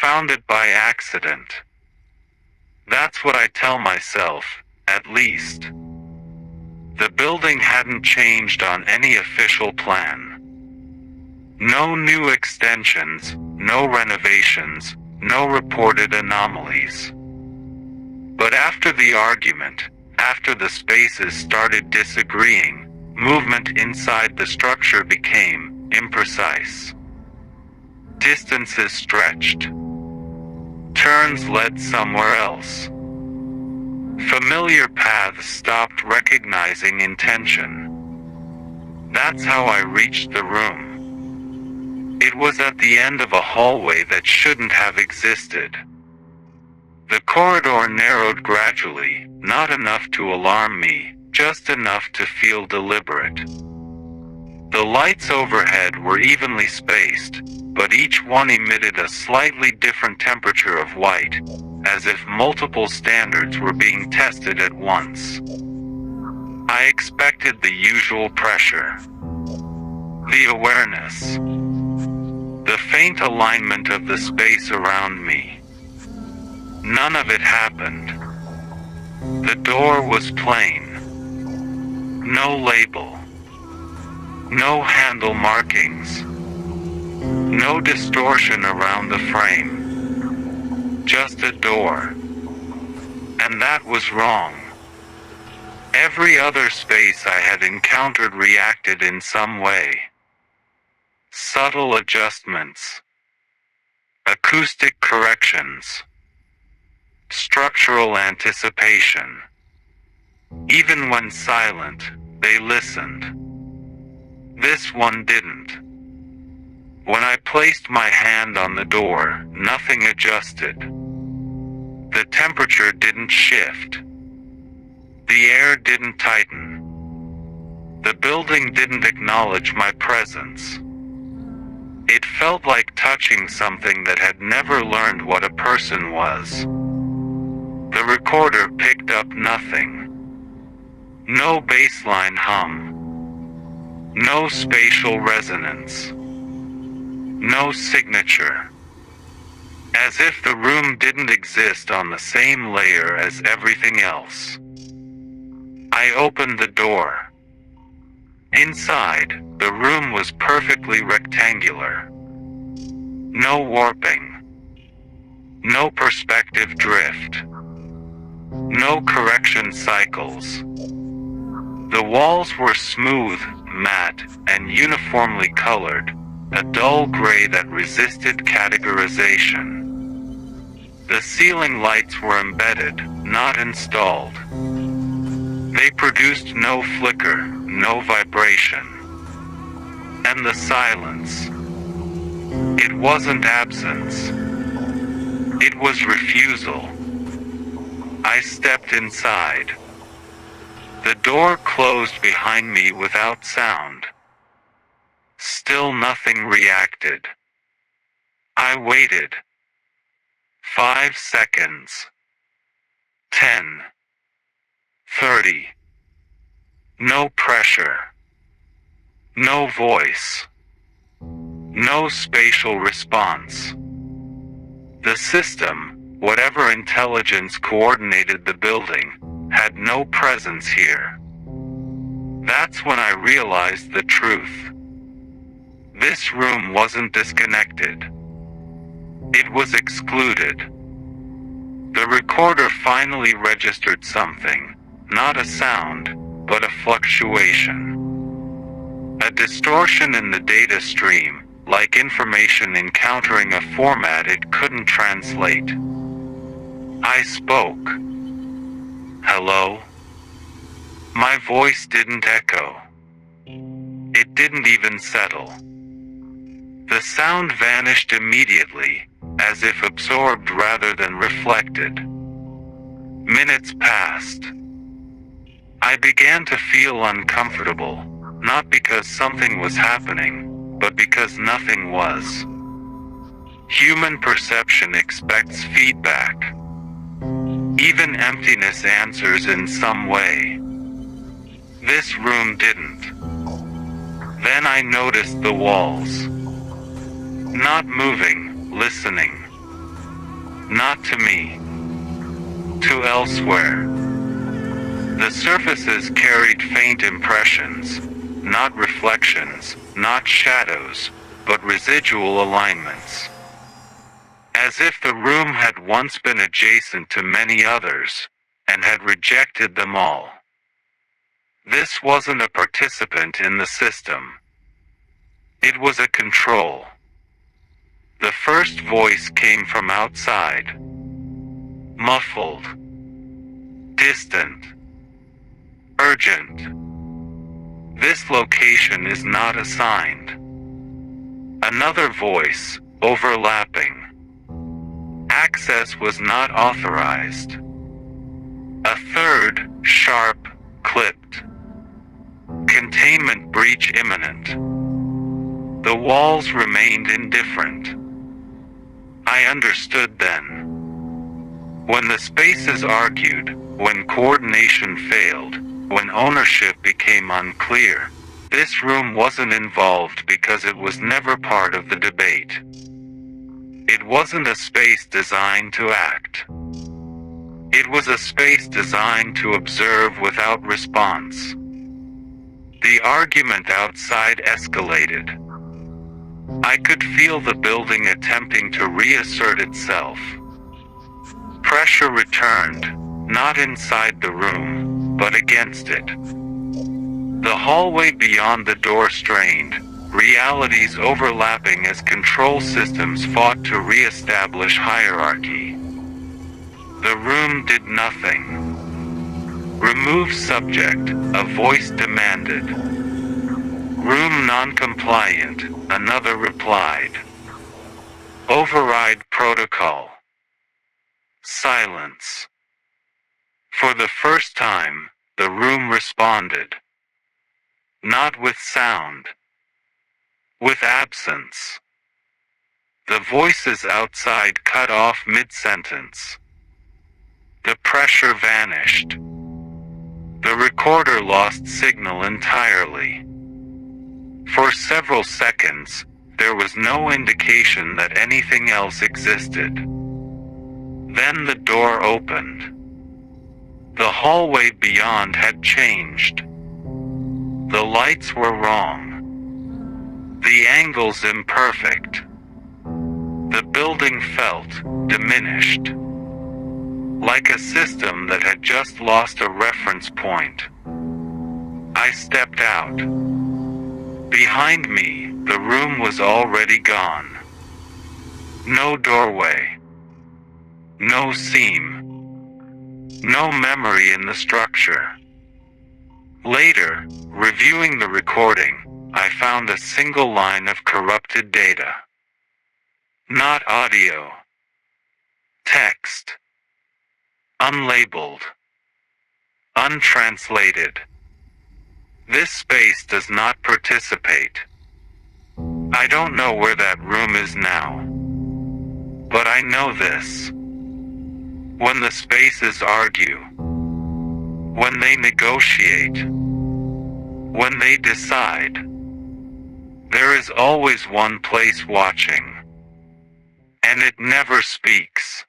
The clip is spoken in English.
found it by accident. That's what I tell myself, at least. The building hadn't changed on any official plan. No new extensions, no renovations, no reported anomalies. But after the argument, after the spaces started disagreeing, movement inside the structure became imprecise. Distances stretched. Turns led somewhere else. Familiar paths stopped recognizing intention. That's how I reached the room. It was at the end of a hallway that shouldn't have existed. The corridor narrowed gradually, not enough to alarm me, just enough to feel deliberate. The lights overhead were evenly spaced, but each one emitted a slightly different temperature of white, as if multiple standards were being tested at once. I expected the usual pressure. The awareness. The faint alignment of the space around me. None of it happened. The door was plain. No label. No handle markings. No distortion around the frame. Just a door. And that was wrong. Every other space I had encountered reacted in some way. Subtle adjustments. Acoustic corrections. Structural anticipation. Even when silent, they listened. This one didn't. When I placed my hand on the door, nothing adjusted. The temperature didn't shift. The air didn't tighten. The building didn't acknowledge my presence. It felt like touching something that had never learned what a person was. The recorder picked up nothing. No baseline hum. No spatial resonance. No signature. As if the room didn't exist on the same layer as everything else. I opened the door. Inside, the room was perfectly rectangular. No warping. No perspective drift. No correction cycles. The walls were smooth, matte, and uniformly colored, a dull gray that resisted categorization. The ceiling lights were embedded, not installed. They produced no flicker, no vibration. And the silence. It wasn't absence. It was refusal. I stepped inside. The door closed behind me without sound. Still nothing reacted. I waited. 5 seconds. 10. 30. No pressure. No voice. No spatial response. The system, whatever intelligence coordinated the building, had no presence here. That's when I realized the truth. This room wasn't disconnected. It was excluded. The recorder finally registered something, not a sound, but a fluctuation. A distortion in the data stream, like information encountering a format it couldn't translate. I spoke. Hello? My voice didn't echo. It didn't even settle. The sound vanished immediately, as if absorbed rather than reflected. Minutes passed. I began to feel uncomfortable, not because something was happening, but because nothing was. Human perception expects feedback. Even emptiness answers in some way. This room didn't. Then I noticed the walls. Not moving, listening. Not to me. To elsewhere. The surfaces carried faint impressions, not reflections, not shadows, but residual alignments. As if the room had once been adjacent to many others, and had rejected them all. This wasn't a participant in the system. It was a control. The first voice came from outside. Muffled. Distant. Urgent. This location is not assigned. Another voice, overlapping. Access was not authorized. A third, sharp, clipped. Containment breach imminent. The walls remained indifferent. I understood then. When the spaces argued, when coordination failed, when ownership became unclear, this room wasn't involved because it was never part of the debate. It wasn't a space designed to act. It was a space designed to observe without response. The argument outside escalated. I could feel the building attempting to reassert itself. Pressure returned, not inside the room, but against it. The hallway beyond the door strained, realities overlapping as control systems fought to re-establish hierarchy. The room did nothing. Remove subject, a voice demanded. Room non-compliant, another replied. Override protocol. Silence. For the first time, the room responded. Not with sound. With absence. The voices outside cut off mid-sentence. The pressure vanished. The recorder lost signal entirely. For several seconds, there was no indication that anything else existed. Then the door opened. The hallway beyond had changed. The lights were wrong. The angles imperfect. The building felt diminished. Like a system that had just lost a reference point. I stepped out. Behind me, the room was already gone. No doorway. No seam. No memory in the structure. Later, reviewing the recording, I found a single line of corrupted data. Not audio. Text. Unlabeled. Untranslated. This space does not participate. I don't know where that room is now. But I know this. When the spaces argue. When they negotiate. When they decide. There is always one place watching. And it never speaks.